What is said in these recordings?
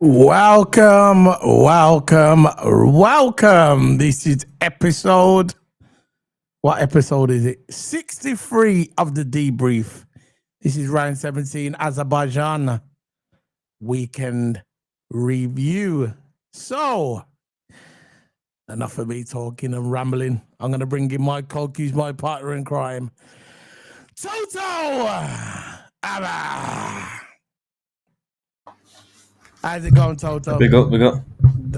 Welcome. This is what episode is it? 63 of the Debrief. This is round 17, Azerbaijan weekend review. So, enough of me talking and rambling. I'm going to bring in my coach, who's my partner in crime, Toto. Abba. How's it going, Toto? Big up.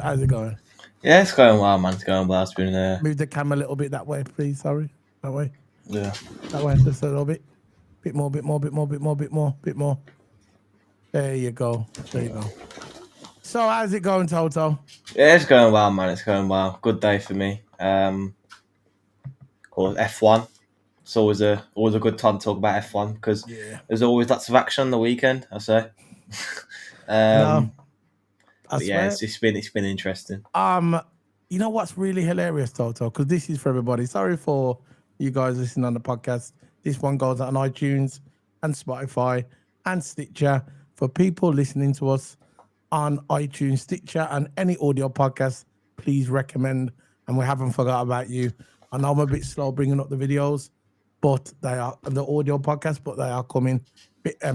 How's it going? Yeah, it's going well, man. It's going well. It's been Move the camera a little bit that way, please. Sorry. That way. yeah. That way, just a little bit. Bit more. There you go. So how's it going, Toto? Yeah, it's going well, man. It's going well. Good day for me. Of course, F1. It's always a good time to talk about F1 because there's always lots of action on the weekend. I say. No, I but yeah, swear. it's been interesting. You know what's really hilarious, Toto? Because this is for everybody. Sorry for you guys listening on the podcast. This one goes out on iTunes and Spotify and Stitcher. For people listening to us on iTunes, Stitcher, and any audio podcast, please recommend. And we haven't forgot about you. I know I'm a bit slow bringing up the videos, but they are the audio podcast, but they are coming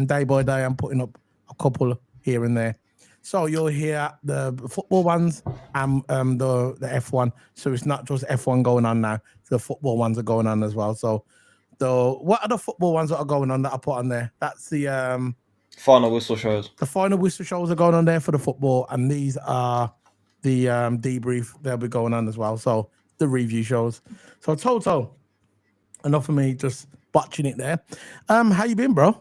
day by day. I'm putting up a couple here and there. So you'll hear the football ones and the F1. So it's not just F1 going on now. The football ones are going on as well. So what are the football ones that are going on that I put on there? That's the final whistle shows. The final whistle shows are going on there for the football, and these are the debrief. They'll be going on as well. So the review shows. So Toto, enough of me just botching it there. How you been, bro?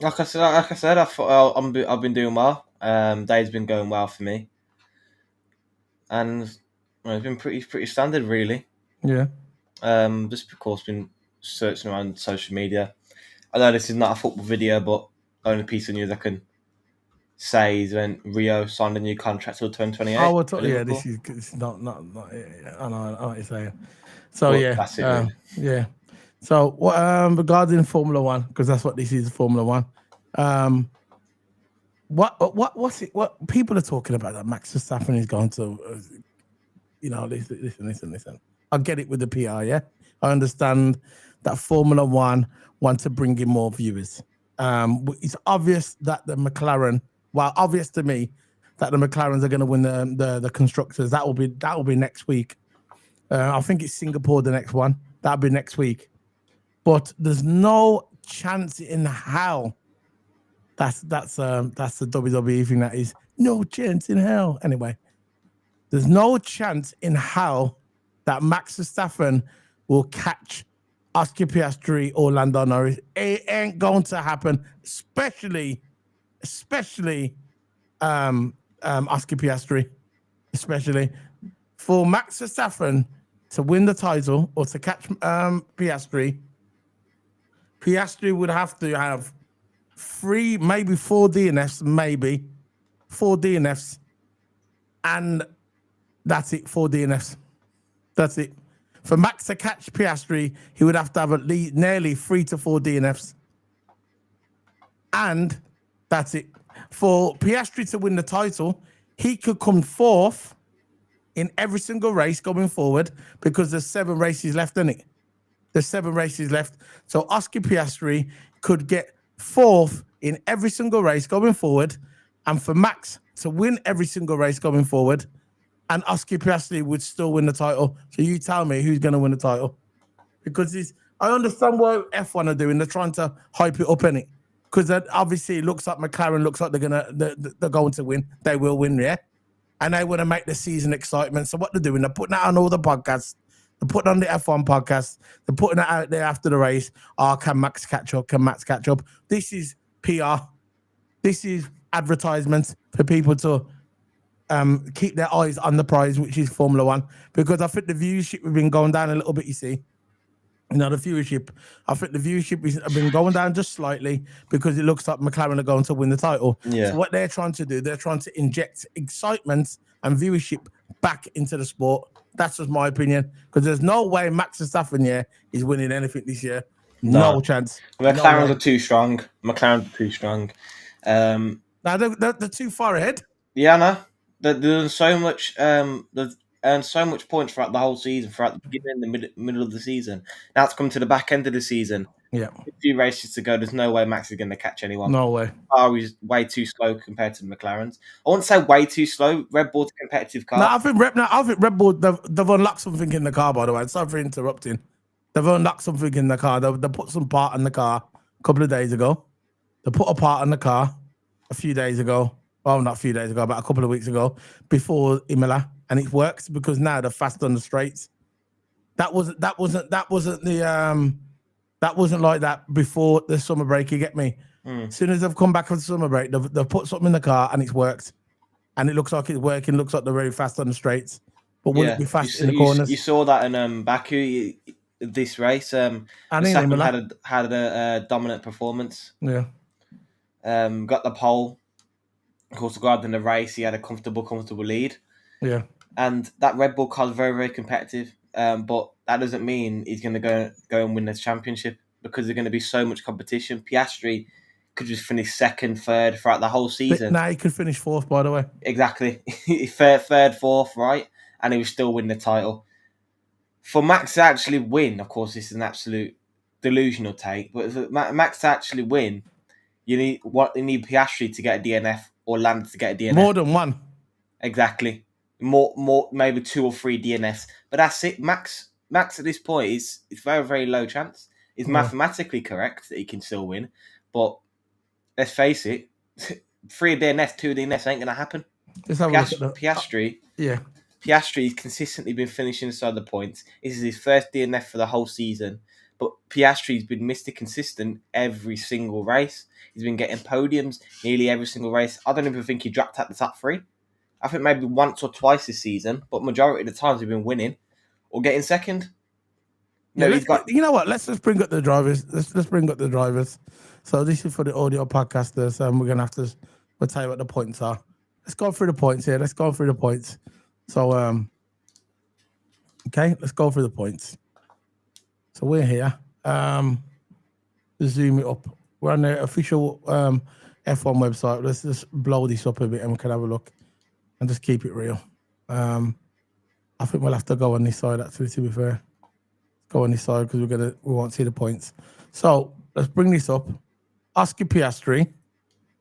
Like I said, I've been doing well. Day's been going well for me, and it's been pretty standard, really. Yeah. Just of course been searching around social media. I know this is not a football video, but the only piece of news I can say is when Rio signed a new contract till 2028. Oh, yeah, this is not. I know what you're saying. So but yeah, that's it. Really. Yeah. So what regarding Formula One, because that's what this is, Formula One. What's it? What people are talking about that Max Verstappen is going to, listen. I get it with the PR, yeah. I understand that Formula One wants to bring in more viewers. It's obvious that the McLaren, obvious to me that the McLarens are going to win the constructors. That will be next week. I think it's Singapore, the next one. That'll be next week. But there's no chance in hell. That's the WWE thing. That is no chance in hell. Anyway, there's no chance in hell that Max Verstappen will catch Oscar Piastri or Lando Norris. It ain't going to happen, especially Oscar Piastri, especially for Max Verstappen to win the title or to catch Piastri. Piastri would have to have 3, maybe 4 DNFs, and that's it. 4 DNFs. That's it. For Max to catch Piastri, he would have to have at least nearly 3 to 4 DNFs. And that's it. For Piastri to win the title, he could come 4th in every single race going forward because there's 7 races left, isn't it? There's 7 races left. So Oscar Piastri could get 4th in every single race going forward. And for Max to win every single race going forward, and Oscar Piastri would still win the title. So you tell me who's going to win the title. Because I understand what F1 are doing. They're trying to hype it up, innit? Because obviously it looks like McLaren looks like they're going to win. They will win, yeah? And they want to make the season excitement. So what they're doing, they're putting that on all the podcasts. They're putting on the F1 podcast. They're putting it out there after the race. Oh, can Max catch up? This is PR. This is advertisement for people to keep their eyes on the prize, which is Formula One. Because I think the viewership has been going down a little bit, you see. I think the viewership has been going down just slightly because it looks like McLaren are going to win the title. Yeah. So what they're trying to do, they're trying to inject excitement and viewership back into the sport. That's just my opinion. Because there's no way Max Verstappen is winning anything this year. No chance. McLaren are too strong. Now they're too far ahead. Yeah, I know. They've done so much. They've earned so much points throughout the whole season, throughout the beginning and the middle of the season. Now it's come to the back end of the season. Yeah. A few races to go. There's no way Max is going to catch anyone. No way. He's way too slow compared to the McLarens. I wouldn't say way too slow. Red Bull's a competitive car. No, I think Red Bull they've unlocked something in the car. By the way, sorry for interrupting. They've unlocked something in the car. They put some part in the car a couple of days ago. They put a part in the car a few days ago. Well, not a few days ago, but a couple of weeks ago before Imola, and it works because now they're fast on the straights. That wasn't like that before the summer break. You get me? As soon as they've come back from the summer break, they've put something in the car and it's worked, and it looks like it's working. Looks like they're very fast on the straights, but will it be fast in the corners? You saw that in Baku. This race, Verstappen had a dominant performance. Yeah. Got the pole. Of course, regarding the race, he had a comfortable lead. Yeah. And that Red Bull car is very, very competitive. But that doesn't mean he's going to go and win this championship because there's going to be so much competition. Piastri could just finish second, third throughout the whole season. Now he could finish fourth, by the way. Exactly. third, fourth, right? And he would still win the title. For Max to actually win, of course, this is an absolute delusional take, but for Max to actually win, you need Piastri to get a DNF or Lando to get a DNF. More than one. Exactly. More maybe 2 or 3 DNFs. But that's it. Max at this point is very, very low chance. He's mathematically correct that he can still win. But let's face it, 3 DNFs, 2 DNFs ain't gonna happen. Piastri. Yeah. Piastri's consistently been finishing inside the points. This is his first DNF for the whole season. But Piastri's been Mr. Consistent every single race. He's been getting podiums nearly every single race. I don't even think he dropped out the top 3. I think maybe once or twice this season, but majority of the times he's been winning or getting second. You know what? Let's just bring up the drivers. Let's bring up the drivers. So this is for the audio podcasters. We'll tell you what the points are. Let's go through the points here. So, okay, let's go through the points. So we're here. Zoom it up. We're on the official F1 website. Let's just blow this up a bit and we can have a look and just keep it real. I think we'll have to go on this side, actually, to be fair. Go on this side because we won't see the points. So let's bring this up. Oscar Piastri,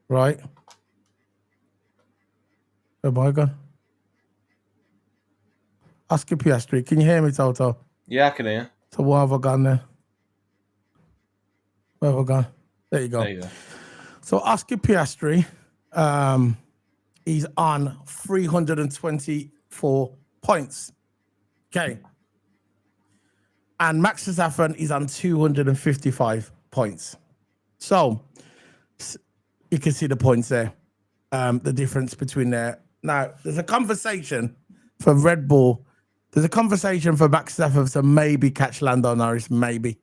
right? Oh my God. Oscar Piastri. Can you hear me, Toto? Yeah, I can hear. So what have I gone there? Where have I gone? There you go. So Oscar Piastri, he's on 324 points. Okay. And Max Verstappen is on 255 points. So you can see the points there, the difference between there. Now, there's a conversation for Red Bull. There's a conversation for Max Verstappen to maybe catch Lando Norris, maybe.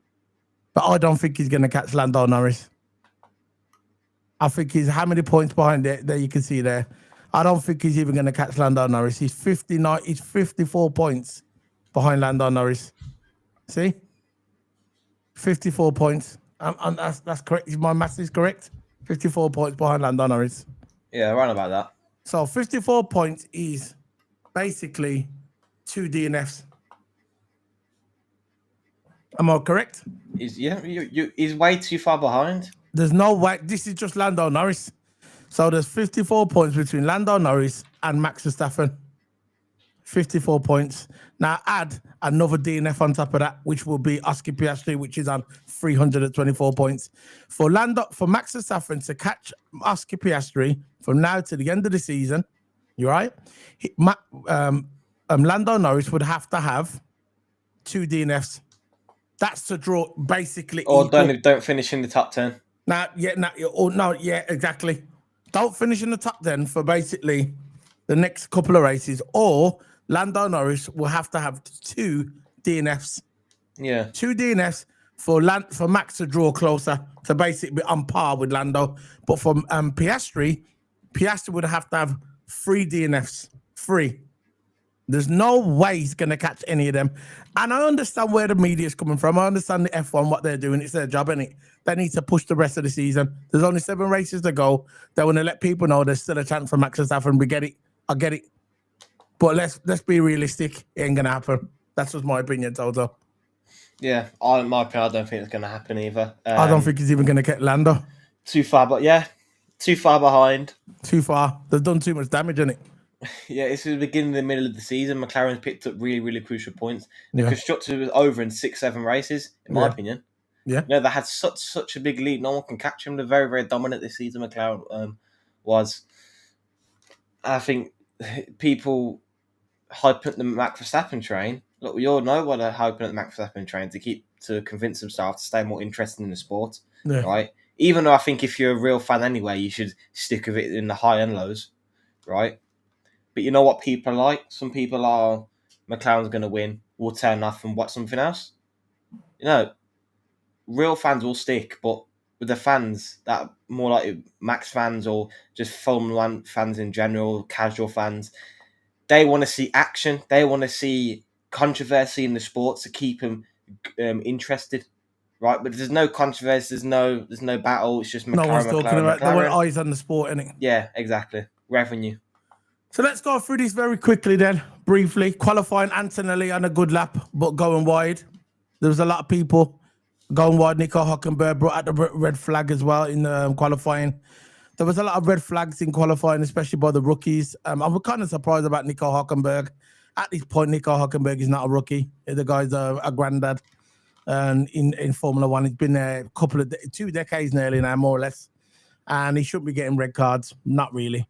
But I don't think he's going to catch Lando Norris. I think he's how many points behind it there you can see there. I don't think he's even going to catch Lando Norris. He's 54 points behind Lando Norris. See? 54 points. And that's correct. My maths is correct. 54 points behind Lando Norris. Yeah, right about that. So 54 points is basically 2 DNFs. Am I correct? He's way too far behind. There's no way. This is just Lando Norris. So there's 54 points between Lando Norris and Max Verstappen. 54 points. Now add another DNF on top of that, which will be Oscar Piastri, which is on 324 points. For Max Verstappen to catch Oscar Piastri from now to the end of the season, you right? Lando Norris would have to have 2 DNFs. That's to draw basically. Or don't finish in the top 10. Exactly. Don't finish in the top 10 for basically the next couple of races, or Lando Norris will have to have 2 DNFs. Yeah. 2 DNFs for Max to draw closer to basically be on par with Lando. But for Piastri would have to have 3 DNFs. 3. There's no way he's going to catch any of them. And I understand where the media is coming from. I understand the F1, what they're doing. It's their job, isn't it? They need to push the rest of the season. There's only 7 races to go. They want to let people know there's still a chance for Max Verstappen. We get it. I get it. But let's be realistic. It ain't going to happen. That's just my opinion, Toto. Yeah, my opinion, I don't think it's going to happen either. I don't think he's even going to get Lando. Too far, but yeah, too far behind. Too far. They've done too much damage in it. Yeah, it's the beginning and the middle of the season. McLaren's picked up really, really crucial points. The constructors was over in 6-7 races, in my opinion. Yeah. You know, they had such a big lead. No one can catch them. They're very, very dominant this season, McLaren was. I think people hyping up the Max Verstappen train. Look, we all know what they're hyping up the Max Verstappen train to convince themselves to stay more interested in the sport, right? Even though I think if you're a real fan anyway, you should stick with it in the high and lows, right? But you know what people are like? Some people are, McLaren's going to win. We'll turn off and watch something else. You know, real fans will stick, but with the fans that are more like Max fans or just Formula 1 fans in general, casual fans, they want to see action. They want to see controversy in the sport to keep them interested, right? But there's no controversy. There's no battle. It's just McLaren. No one's talking about. McLaren. They want eyes on the sport, innit? Yeah, exactly. Revenue. So let's go through this very quickly then, briefly. Qualifying Antonelli on a good lap, but going wide. There was a lot of people going wide. Nico Hülkenberg brought out the red flag as well in qualifying. There was a lot of red flags in qualifying, especially by the rookies. I'm kind of surprised about Nico Hülkenberg. At this point, Nico Hülkenberg is not a rookie. The guy's a granddad in Formula 1. He's been there a couple of 2 decades nearly now, more or less. And he shouldn't be getting red cards. Not really.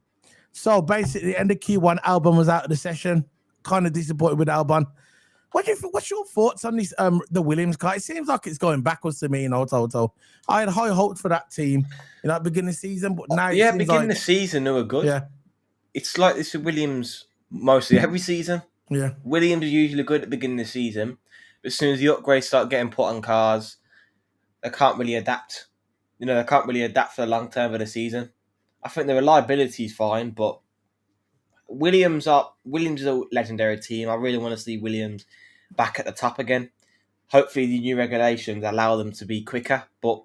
So basically, end of Q1, Albon was out of the session. Kind of disappointed with Albon. What do you think? What's your thoughts on this? The Williams car? It seems like it's going backwards to me, you know, Toto. I had high hopes for that team, you know, at the beginning of the season, but now beginning of the season they were good. Yeah, it's like this with Williams mostly every season. Yeah, Williams are usually good at the beginning of the season, but as soon as the upgrades start getting put on cars, they can't really adapt. You know, they can't really adapt for the long term of the season. I think the reliability is fine, but Williams is a legendary team. I really want to see Williams back at the top again. Hopefully the new regulations allow them to be quicker, but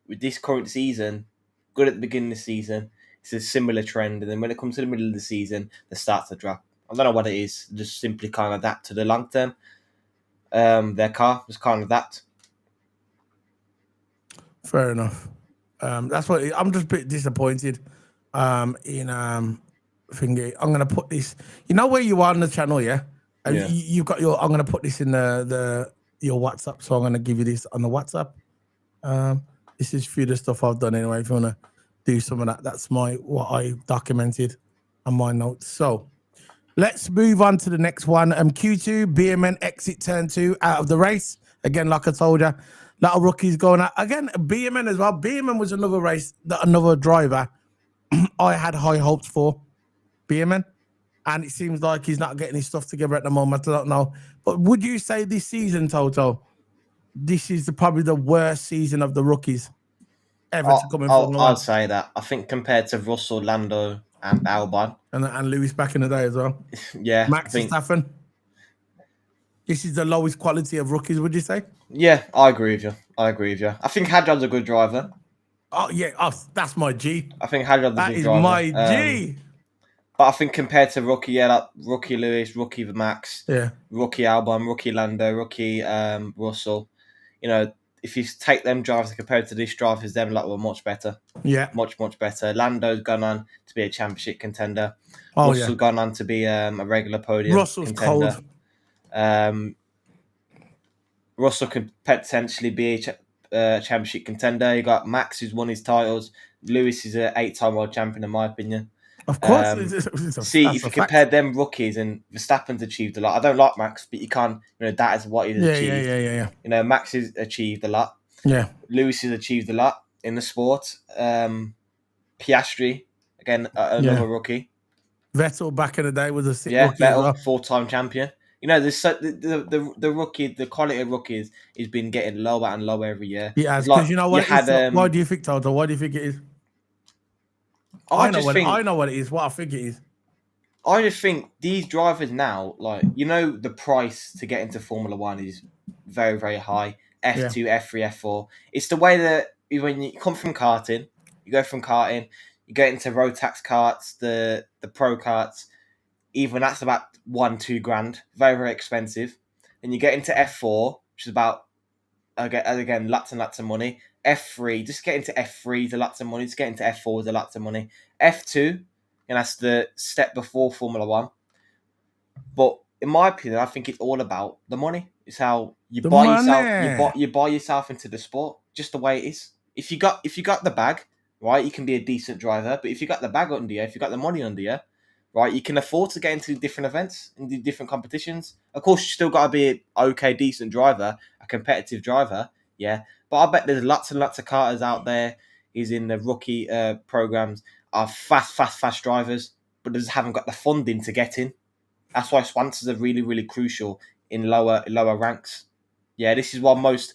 with this current season, good at the beginning of the season, it's a similar trend, and then when it comes to the middle of the season, they start to drop. I don't know what it is, they just simply can't adapt to the long term. Their car just can't adapt. Fair enough. That's what I'm just a bit disappointed. In thingy, I'm gonna put this. You know where you are on the channel, yeah. You've got your. I'm gonna put this in your WhatsApp, so I'm gonna give you this on the WhatsApp. This is few of the stuff I've done anyway. If you wanna do some of that, that's what I documented on my notes. So let's move on to the next one. Q2 BMN exit turn 2 out of the race again. Like I told you. A lot of rookies going out. Again, BMN as well. BMN was another race, another driver I had high hopes for. BMN. And it seems like he's not getting his stuff together at the moment. I don't know. But would you say this season, Toto, this is probably the worst season of the rookies ever to come in Formula 1? I'd say that. I think compared to Russell, Lando, and Albon. And Lewis back in the day as well. Yeah. Max Verstappen. This is the lowest quality of rookies, would you say? Yeah, I agree with you. I think Hadjar's a good driver. Oh, yeah. Oh, that's my G. I think Hadjar's a good driver. That is my G. But I think compared to rookie, rookie Lewis, rookie Max, rookie Albon, rookie Lando, rookie Russell, you know, if you take them drivers compared to these drivers, them lot were much better. Yeah. Much, much better. Lando's gone on to be a championship contender. Oh, Russell's gone on to be a regular podium Russell's contender. Cold. Russell could potentially be a championship contender. You got Max, who's won his titles. Lewis is an 8-time world champion, in my opinion. Of course. If you compare them rookies, and Verstappen's achieved a lot. I don't like Max, but you can't. You know, that is what he's achieved. Yeah. You know, Max has achieved a lot. Yeah. Lewis has achieved a lot in the sport. Piastri, again, another rookie. Vettel back in the day was a sick rookie. Vettel, well. 4-time champion. You know, the rookie, the quality of rookies has been getting lower and lower every year. Yeah, because you know what? Why do you think, Toto? Why do you think it is? I know what it is. What I think it is. I just think these drivers now, like, you know, the price to get into Formula One is very, very high. F2, F3, F4. It's the way that when you come from karting, you go from karting, you get into Rotax karts, the pro karts, even that's about 1-2 grand, very, very expensive. And you get into F4, which is about, again, lots and lots of money. F3, just get into F3 is a lots of money. Just get into F4 is a lots of money. F2, and that's the step before Formula One. But in my opinion, I think it's all about the money. It's how you The buy money. yourself. You buy yourself into the sport, just the way it is. If you got the bag, right, you can be a decent driver. But if you got the bag under you, if you got the money under you, right, you can afford to get into different events and do different competitions. Of course, you still got to be an okay, decent driver, a competitive driver, yeah. But I bet there's lots and lots of karters out there. Is in the rookie programs are fast drivers, but they just haven't got the funding to get in. That's why sponsors are really, really crucial in lower ranks. Yeah, this is why most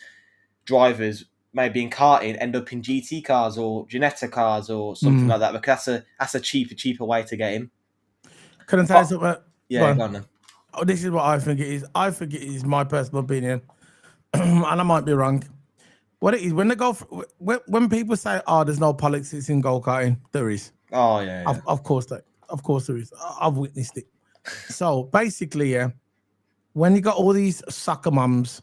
drivers, maybe in karting, end up in GT cars or Ginetta cars or something like that, because that's a cheaper way to get in. Can I tell you something? Yeah, go on then. Oh, this is what I think it is. I think it is my personal opinion, and I might be wrong. What it is when they go when people say, "Oh, there's no politics in go karting," there is. Oh yeah. Of course there is. I've witnessed it. So basically, yeah, when you got all these soccer mums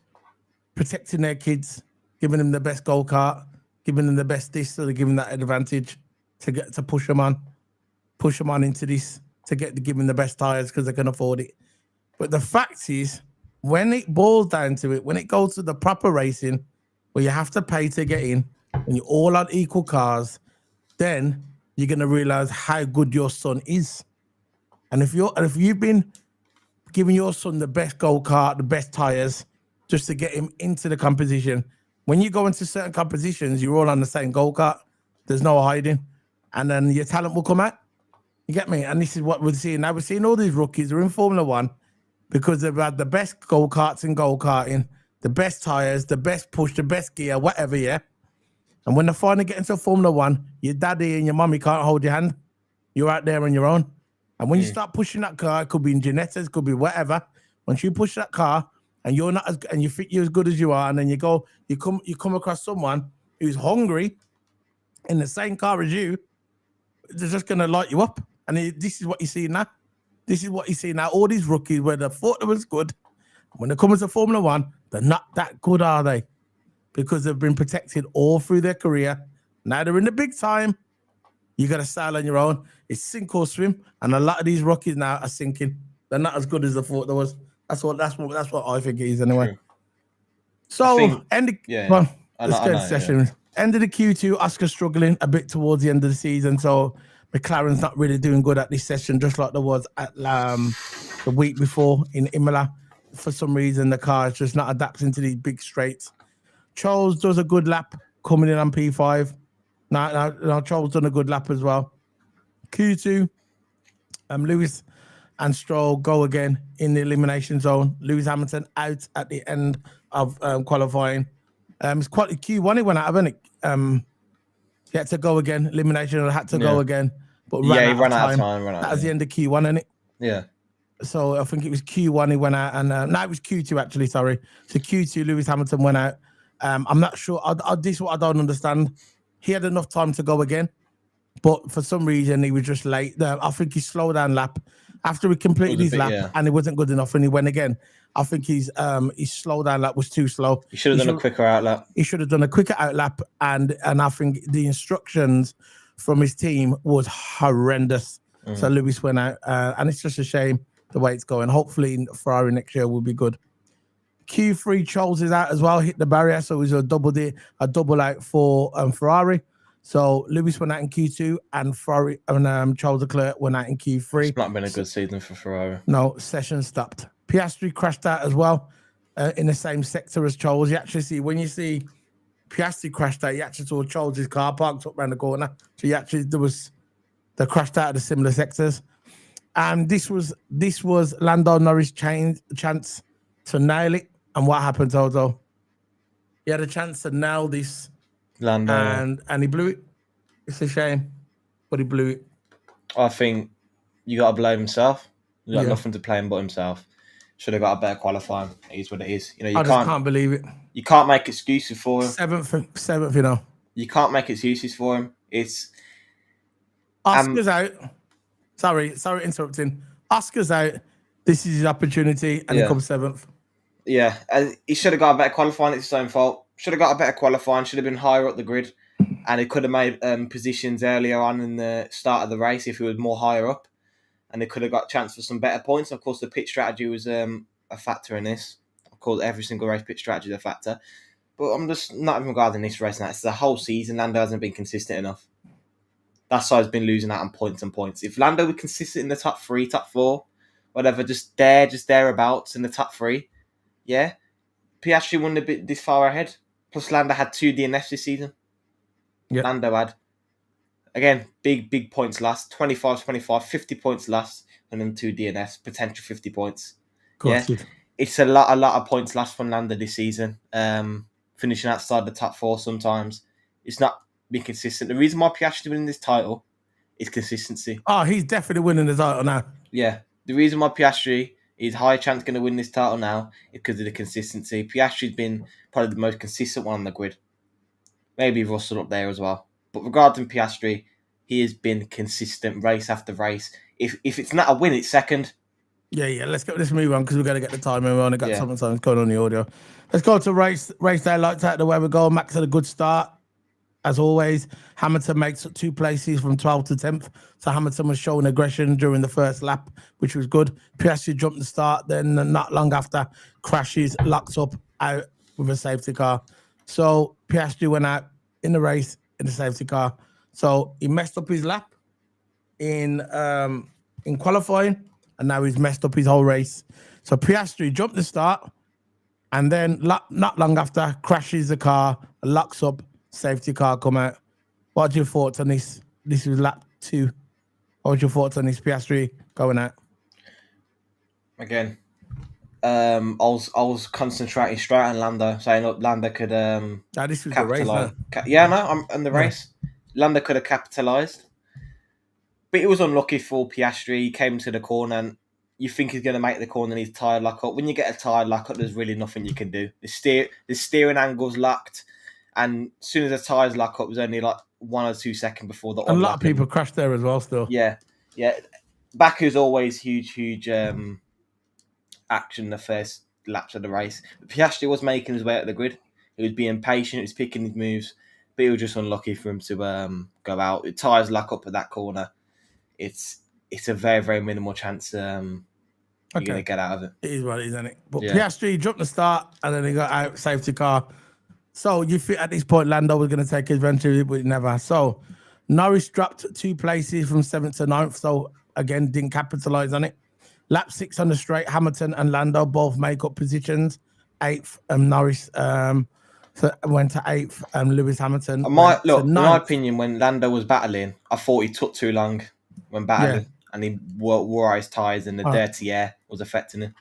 protecting their kids, giving them the best go kart, giving them the best this, so they're giving that advantage to push them on into this to give them the best tires because they can afford it. But the fact is, when it boils down to it, when it goes to the proper racing, where you have to pay to get in, and you're all on equal cars, then you're gonna realize how good your son is. And if you've been giving your son the best go-kart, the best tires, just to get him into the competition, when you go into certain competitions, you're all on the same go-kart. There's no hiding, and then your talent will come out. You get me? And this is what we're seeing now. We're seeing all these rookies are in Formula One because they've had the best go-karts in go-karting, the best tires, the best push, the best gear, whatever, yeah? And when they finally get into Formula One, your daddy and your mummy can't hold your hand. You're out there on your own. And when you start pushing that car, it could be in Genettas, could be whatever. Once you push that car and you're not and you think you're as good as you are, and then you come across someone who's hungry in the same car as you, they're just gonna light you up. And this is what you see now. This is what you see now. All these rookies, where they thought they was good, when they come into Formula One, they're not that good, are they? Because they've been protected all through their career. Now they're in the big time. You got to sail on your own. It's sink or swim, and a lot of these rookies now are sinking. They're not as good as they thought they was. That's what I think it is anyway. True. So let's get the session. Yeah. End of the Q2, Oscar struggling a bit towards the end of the season, so McLaren's not really doing good at this session, just like there was at the week before in Imola. For some reason, the car is just not adapting to these big straights. Charles does a good lap coming in on P5. Now Charles done a good lap as well. Q2, Lewis and Stroll go again in the elimination zone. Lewis Hamilton out at the end of qualifying. It's quite a Q1 he went out, haven't it? He had to go again. Elimination had to go again. But he ran out of time. That was the end of Q1, isn't it? Yeah. So I think it was Q1 he went out, and no, it was Q2 actually. Sorry. So Q2, Lewis Hamilton went out. I'm not sure. This is what I don't understand. He had enough time to go again, but for some reason he was just late. I think he slowed down lap after he completed his lap, and it wasn't good enough, and he went again. I think his slow down lap was too slow. He should have done a quicker outlap. He should have done a quicker outlap, and I think the instructions from his team was horrendous. So Lewis went out, and it's just a shame the way it's going. Hopefully Ferrari next year will be good. Q3, Charles is out as well, hit the barrier, so it was a double out for Ferrari. So Lewis went out in Q2, and Ferrari and Charles Leclerc went out in Q3. It's not been a good season for Ferrari. No, session stopped. Piastri crashed out as well in the same sector as Charles. You actually see, when you see Piastri crashed out, you actually saw Charles' car parked up around the corner. So they crashed out of the similar sectors. And this was Lando Norris' chance to nail it. And what happened, Toto? He had a chance to nail this, Lando, and he blew it. It's a shame, but he blew it. I think you got to blame himself. You got Yeah. nothing to blame but himself. Should have got a better qualifying. It is what it is. You know, I just can't believe it. You can't make excuses for him. Seventh, you know. You can't make excuses for him. It's Oscar's out. Sorry, interrupting. Oscar's out. This is his opportunity, and he comes 7th. Yeah, he should have got a better qualifying. It's his own fault. Should have got a better qualifying. Should have been higher up the grid, and he could have made positions earlier on in the start of the race if he was more higher up, and he could have got a chance for some better points. Of course, the pit strategy was a factor in this. Of course, every single race pit strategy is a factor. But I'm just not even regarding this race now. It's the whole season. Lando hasn't been consistent enough. That's why he's been losing out on points and points. If Lando were consistent in the top 3, top 4, whatever, just thereabouts in the top 3, yeah, Piastri wouldn't have been this far ahead. Plus, Lando had 2 DNFs this season. Yep. Lando had. Again, big points last. 25, 50 points last, and then 2 DNFs, potential 50 points. Yeah, it's a lot of points last from Lando this season. Finishing outside the top 4 sometimes. It's not been consistent. The reason why Piastri winning this title is consistency. Oh, he's definitely winning the title now. Yeah. The reason why Piastri is high chance going to win this title now is because of the consistency. Piastri's been probably the most consistent one on the grid. Maybe Russell up there as well. But regarding Piastri, he has been consistent race after race. If it's not a win, it's second. Yeah. Let's move on because we're going to get the time. We've only got something going on the audio. Let's go to race day lights out the way we go. Max had a good start, as always. Hamilton makes 2 places from 12th to 10th. So Hamilton was showing aggression during the first lap, which was good. Piastri jumped the start, then not long after, crashes, locks up out with a safety car. So Piastri went out in the race in the safety car. So he messed up his lap in qualifying, and now he's messed up his whole race. So Piastri jumped the start, and then not long after, crashes the car, locks up, safety car come out. What's your thoughts on this? This was lap 2. What's your thoughts on this Piastri going out? Again, I was concentrating straight on Lando, saying look, Lando could this was the race, no? I'm in the race. Lando could have capitalised. But it was unlucky for Piastri. He came to the corner and you think he's going to make the corner and he's tyre lock up. When you get a tyre lock up, there's really nothing you can do. The steering angle's locked, and as soon as the tyres lock up, it was only like 1 or 2 seconds before the and a lot of people crashed there as well still. Yeah. Baku's always huge action the first laps of the race. But Piastri was making his way at the grid. He was being patient, he was picking his moves, but it was just unlucky for him to go out. The tyres lock up at that corner. It's a very, very minimal chance you're going to get out of it. It is what it is, isn't it? But Piastri jumped the start and then he got out, safety car. So you think at this point Lando was going to take advantage, but never. So Norris dropped 2 places from 7th to 9th. So again, didn't capitalise on it. Lap 6 on the straight, Hamilton and Lando both make up positions. 8th, Norris so went to 8th, Lewis Hamilton. In my opinion, when Lando was battling, I thought he took too long when battling, and he wore out his tyres, and the dirty air was affecting him.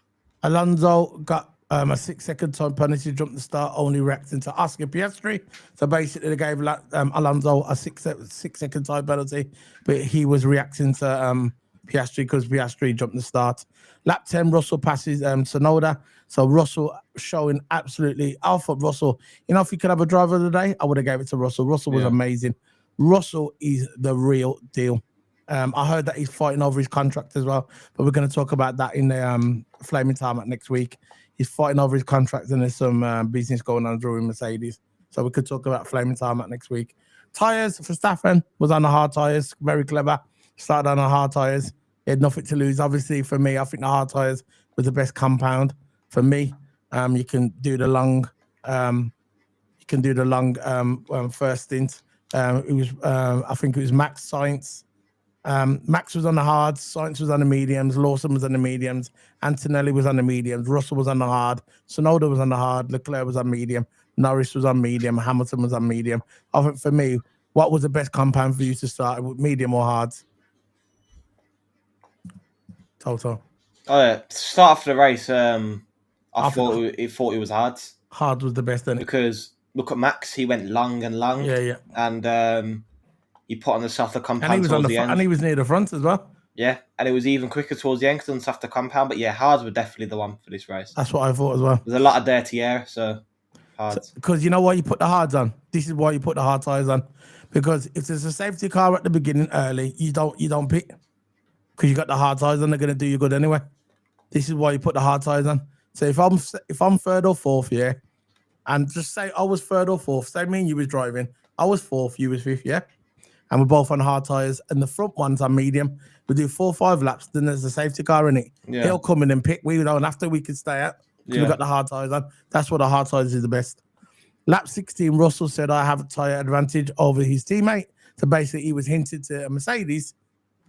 Alonso got a 6-second time penalty, jumped the start, only reacting to Oscar Piastri. So basically, they gave Alonso a 6-second time penalty, but he was reacting to Piastri because Piastri jumped the start. Lap 10, Russell passes Tsunoda. So Russell showing absolutely. I thought Russell, if he could have a driver of the day, I would have gave it to Russell. Russell was amazing. Russell is the real deal. I heard that he's fighting over his contract as well, but we're going to talk about that in the Flaming Tarmac next week. He's fighting over his contract, and there's some business going on during Mercedes. So we could talk about Flaming Tarmac next week. Tyres for Verstappen was on the hard tyres. Very clever. Started on the hard tyres. He had nothing to lose. Obviously, for me, I think the hard tyres was the best compound. For me, you can do the long. First stint. It was. I think it was Max Sainz. Max was on the hards, Sainz was on the mediums, Lawson was on the mediums, Antonelli was on the mediums, Russell was on the hard, Tsunoda was on the hard, Leclerc was on medium, Norris was on medium, Hamilton was on medium. I think for me, what was the best compound for you to start with, medium or hards? Toto. Oh yeah, start after the race. I thought it was hard. Hard was the best, then, because look at Max, he went long and long. Yeah. And he put on the softer compound towards the end. And he was near the front as well. Yeah, and it was even quicker towards the end because on after compound. But yeah, hards were definitely the one for this race. That's what I thought as well. There's a lot of dirty air, so hards. Because you know why you put the hards on. This is why you put the hard tires on. Because if there's a safety car at the beginning early, you don't pit because you got the hard tires on. They're gonna do you good anyway. This is why you put the hard tires on. So if I'm third or fourth, yeah, and just say I was third or fourth, say me and you was driving, I was fourth, you was fifth, yeah, and we're both on hard tires, and the front one's on medium. We do 4 or 5 laps, then there's a safety car in it. Yeah. He'll come in and pit. We don't after we could stay out because we got the hard tires on. That's what the hard tires is the best. Lap 16, Russell said, I have a tyre advantage over his teammate. So basically, he was hinted to a Mercedes,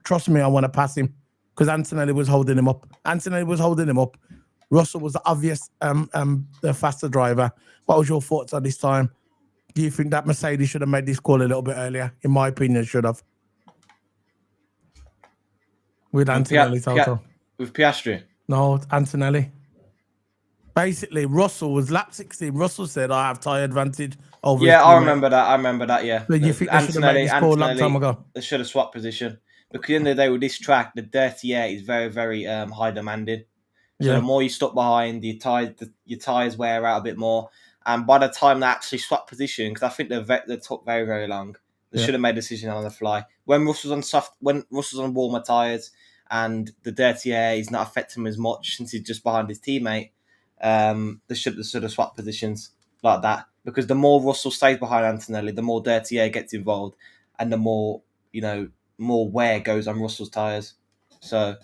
trust me, I want to pass him because Antonelli was holding him up. Russell was the obvious, the faster driver. What was your thoughts on this time? Do you think that Mercedes should have made this call a little bit earlier? In my opinion, should have. With Antonelli, Toto. With Piastri? No, Antonelli. Basically, Russell was lap 16. Russell said, I have tyre advantage over his I remember that, yeah. But you think they should have made this call a long time ago? They should have swapped position. Because at the end of the day, with this track, the dirty air is very, very high demanding. So the more you stop behind, your tyres wear out a bit more. And by the time they actually swap position, because I think they took very, very long, they should have made a decision on the fly. When Russell's on warmer tyres and the dirty air is not affecting him as much since he's just behind his teammate, they should have swapped positions like that. Because the more Russell stays behind Antonelli, the more dirty air gets involved, and the more more wear goes on Russell's tyres. So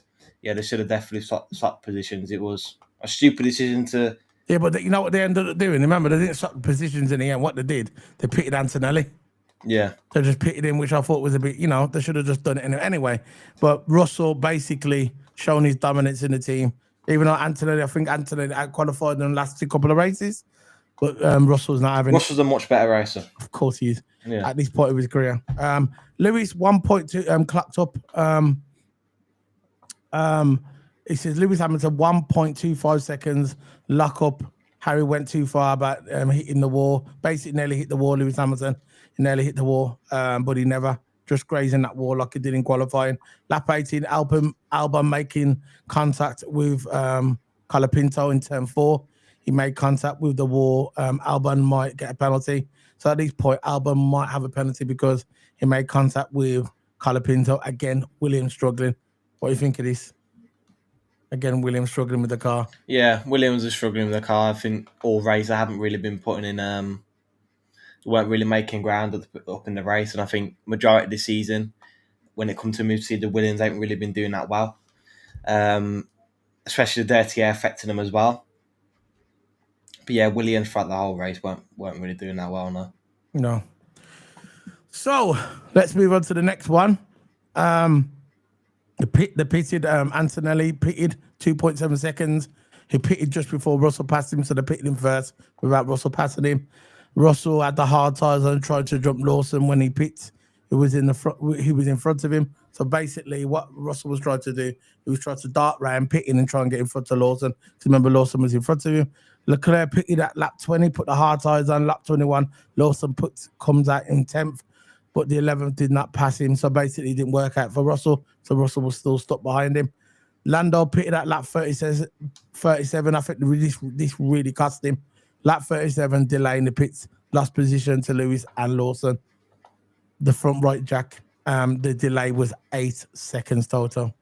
yeah, they should have definitely swapped positions. It was a stupid decision to. Yeah, but you know what they ended up doing? Remember, they didn't swap positions in the end. What they did, they pitted Antonelli. Yeah. They just pitted him, which I thought was a bit, they should have just done it anyway. But Russell basically shown his dominance in the team. Even though I think Antonelli out-qualified in the last couple of races. But Russell's not having Russell's a much better racer. Of course he is. Yeah. At this point of his career. Lewis 1.2 clocked up. It says Lewis Hamilton 1.25 seconds lock up. Harry went too far about hitting the wall. Basically nearly hit the wall, Lewis Hamilton. He nearly hit the wall, but he never. Just grazing that wall like he did in qualifying. Lap 18, Albon making contact with Colapinto in turn 4. He made contact with the wall. Albon might get a penalty. So at this point, Albon might have a penalty because he made contact with Colapinto. Again, Williams struggling. What do you think of this? Again, Williams struggling with the car. Yeah, Williams is struggling with the car. I think all race they haven't really been putting in, weren't really making ground up in the race. And I think majority of the season, when it comes to Mercedes, the Williams ain't really been doing that well. Especially the dirty air affecting them as well. But yeah, Williams throughout the whole race weren't really doing that well, no. No. So let's move on to the next one. The pitted Antonelli pitted 2.7 seconds. He pitted just before Russell passed him, so they pitted him first without Russell passing him. Russell had the hard tires and tried to jump Lawson when he pits. He was in front of him. So basically, what Russell was trying to do, he was trying to dart round pitting and try and get in front of Lawson. Because remember, Lawson was in front of him. Leclerc pitted at lap 20, put the hard tires on. Lap 21, Lawson comes out in 10th, but the 11th did not pass him. So basically, it didn't work out for Russell. So Russell was still stuck behind him. Lando pitted at lap 37. I think this really cost him. Lap 37, delay in the pits, lost position to Lewis and Lawson. The front right jack, the delay was 8 seconds total.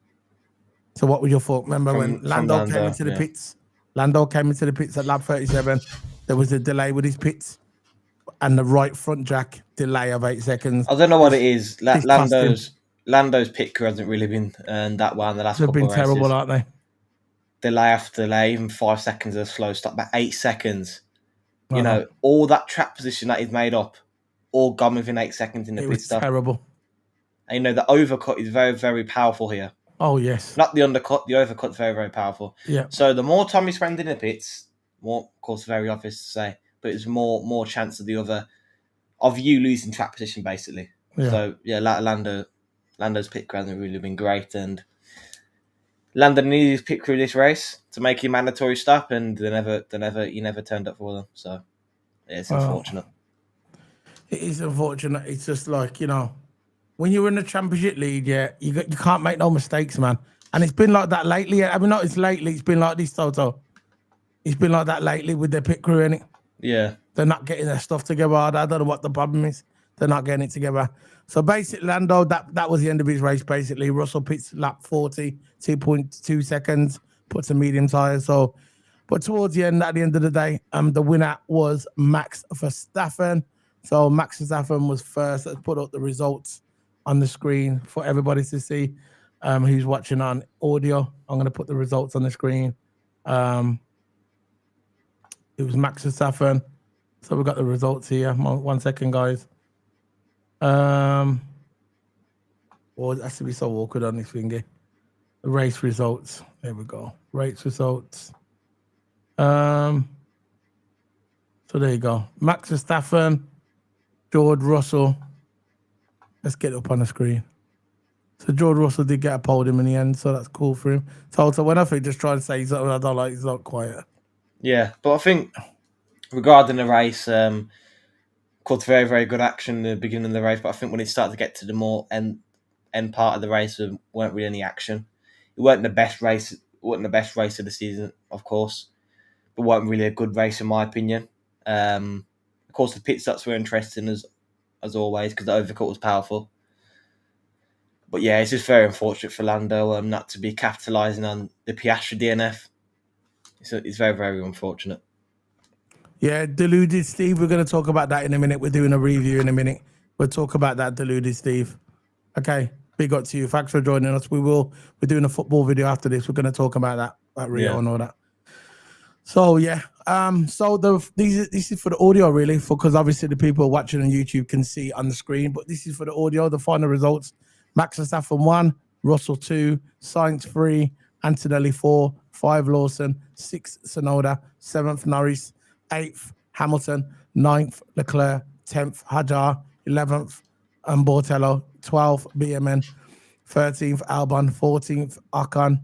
So what was your thought? Remember when Lando came into the pits? Lando came into the pits at lap 37. There was a delay with his pits. And the right front jack, delay of 8 seconds. I don't know what it is. Lando's pit crew hasn't really been that well in the last couple of races. They've been terrible, aren't they? Delay after delay, even 5 seconds of a slow stop, about 8 seconds. You know, all that track position that he's made up, all gone within 8 seconds in the pit stop. Terrible. And the overcut is very, very powerful here. Oh, yes. Not the undercut, the overcut's very, very powerful. Yeah. So the more time you spend in the pits, more, of course, very obvious to say, but it's more chance of you losing track position, basically. Yeah. So, yeah, Lando's pit crew hasn't really been great, and Lando needed his pit crew this race to make a mandatory stop, and he never turned up for them. So, yeah, it's unfortunate. It is unfortunate. It's just like, when you're in the championship league, you can't make no mistakes, man. And it's been like that lately. I mean, not it's lately. It's been like this, Toto. It's been like that lately with their pit crew, innit? Yeah. They're not getting their stuff together. I don't know what the problem is. They're not getting it together. So basically, Lando, that was the end of his race, basically. Russell pits lap 40, 2.2 seconds, puts a medium tyre. So, but towards the end, at the end of the day, the winner was Max Verstappen. So Max Verstappen was first. Let's put up the results on the screen for everybody to see who's watching on audio. I'm going to put the results on the screen. It was Max Verstappen. So we've got the results here. 1 second, guys. Well, it has to be so awkward on this thingy. The race results. There we go. Race results. So there you go. Max Verstappen, George Russell. Let's get it up on the screen. So George Russell did get a podium in the end, so that's cool for him. So when I think just trying to say something I don't like, he's not quiet. Yeah, but I think regarding the race, caught very, very good action in the beginning of the race, but I think when it started to get to the more end part of the race, there weren't really any action. It wasn't the best race. It wasn't the best race of the season, of course, but wasn't really a good race in my opinion. Of course, the pit stops were interesting as always because the overcut was powerful. But yeah, it's just very unfortunate for Lando not to be capitalising on the Piastri DNF. It's very, very unfortunate. Yeah, deluded Steve. We're going to talk about that in a minute. We're doing a review in a minute. We'll talk about that, deluded Steve. Okay, big up to you. Thanks for joining us. We're doing a football video after this. We're going to talk about that, about Rio and all that. So yeah, so this is for the audio really, because obviously the people watching on YouTube can see on the screen, but this is for the audio. The final results: Max Verstappen 1, Russell 2, Sainz 3, Antonelli 4, 5 Lawson, 6 Tsunoda, 7th Norris, 8th Hamilton, 9th Leclerc, 10th Hadjar, 11th Bortello, 12th BMN, 13th Albon, 14th Ocon,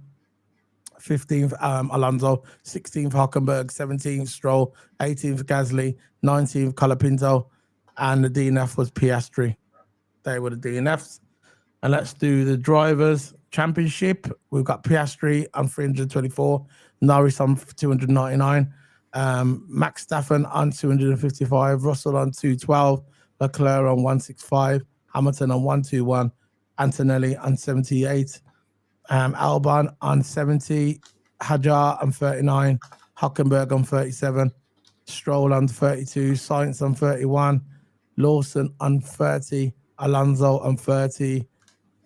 15th Alonso, 16th Hockenberg, 17th Stroll, 18th Gasly, 19th Colapinto, and the DNF was Piastri. They were the DNFs. And let's do the Drivers' Championship. We've got Piastri on 324, Norris on 299, Max Verstappen on 255, Russell on 212, Leclerc on 165, Hamilton on 121, Antonelli on 78, Albon on 70, Hadjar on 39, Hockenberg on 37, Stroll on 32, Sainz on 31, Lawson on 30, Alonso on 30,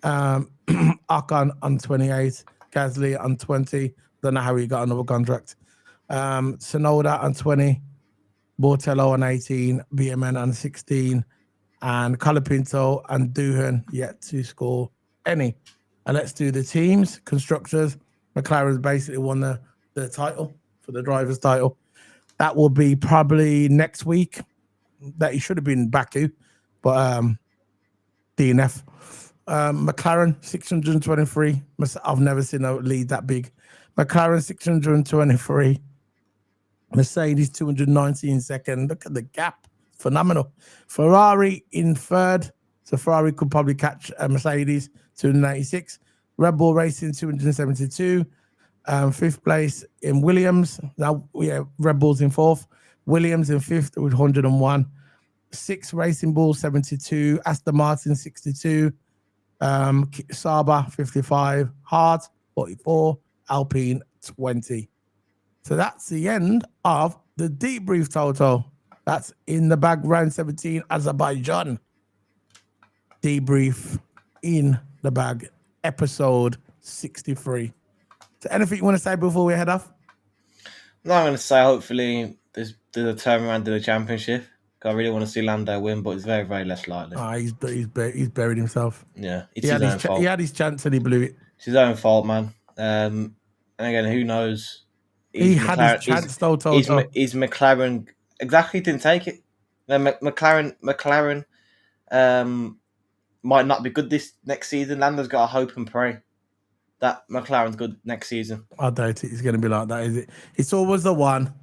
Ocon on 28, Gasly on 20. Don't know how he got another contract. Tsunoda on 20, Bortello on 18, BMN on 16, and Colapinto and Doohan yet to score any. And let's do the teams. Constructors, McLaren's basically won the title for the driver's title. That will be probably next week. That he should have been Baku, but DNF. McLaren 623. I've never seen a lead that big. McLaren 623. Mercedes 219 second. Look at the gap. Phenomenal. Ferrari in third. So Ferrari could probably catch Mercedes 296. Red Bull Racing 272. Fifth place in Williams. Now Red Bull's in fourth. Williams in fifth with 101. Sixth Racing Bull 72. Aston Martin 62. Sauber 55. Hart 44. Alpine 20. So that's the end of the debrief total. That's in the bag round 17 Azerbaijan. Debrief in the bag episode 63. So anything you want to say before we head off? No, I'm going to say hopefully there's a turnaround in the championship. I really want to see Lando win, but it's very, very less likely. He's buried himself. Yeah, it's his own fault. He had his chance and he blew it. It's his own fault, man. And again, who knows? He had his chance, though. Is McLaren exactly didn't take it? McLaren might not be good this next season. Lando's got to hope and pray that McLaren's good next season. I doubt it's going to be like that, is it? It's always the one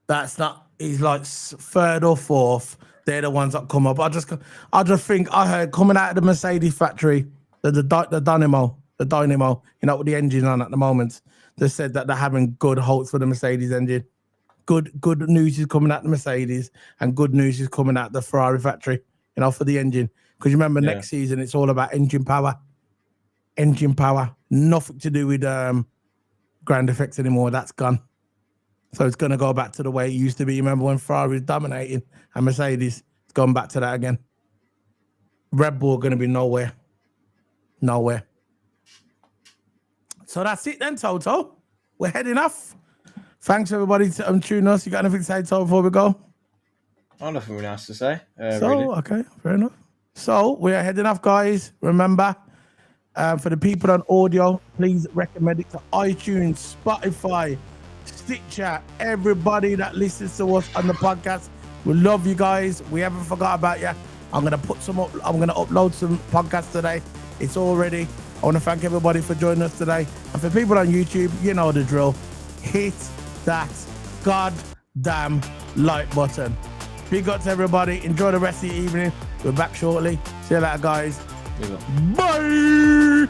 that's not. He's like third or fourth. They're the ones that come up. I just think I heard coming out of the Mercedes factory, the Dynamo, you know, with the engine on at the moment. They said that they're having good hopes for the Mercedes engine. Good news is coming out the Mercedes, and good news is coming out the Ferrari factory, you know, for the engine. Because you remember next season, it's all about engine power. Engine power. Nothing to do with ground effects anymore. That's gone. So it's going to go back to the way it used to be. You remember when Ferrari was dominating and Mercedes? It's going back to that again. Red Bull going to be nowhere. Nowhere. So that's it then, Toto. We're heading off. Thanks, everybody, to tuning us. You got anything to say, Toto, before we go? Oh, nothing really nice to say. Really. Okay, fair enough. So we're heading off, guys. Remember, for the people on audio, please recommend it to iTunes, Spotify, Stitcher, everybody that listens to us on the podcast. We love you guys. We haven't forgot about you. I'm gonna put some up. I'm gonna upload some podcasts today. It's all ready. I want to thank everybody for joining us today. And for people on YouTube, you know the drill. Hit that goddamn like button. Big up to everybody. Enjoy the rest of the evening. We're back shortly. See you later, guys. Bye.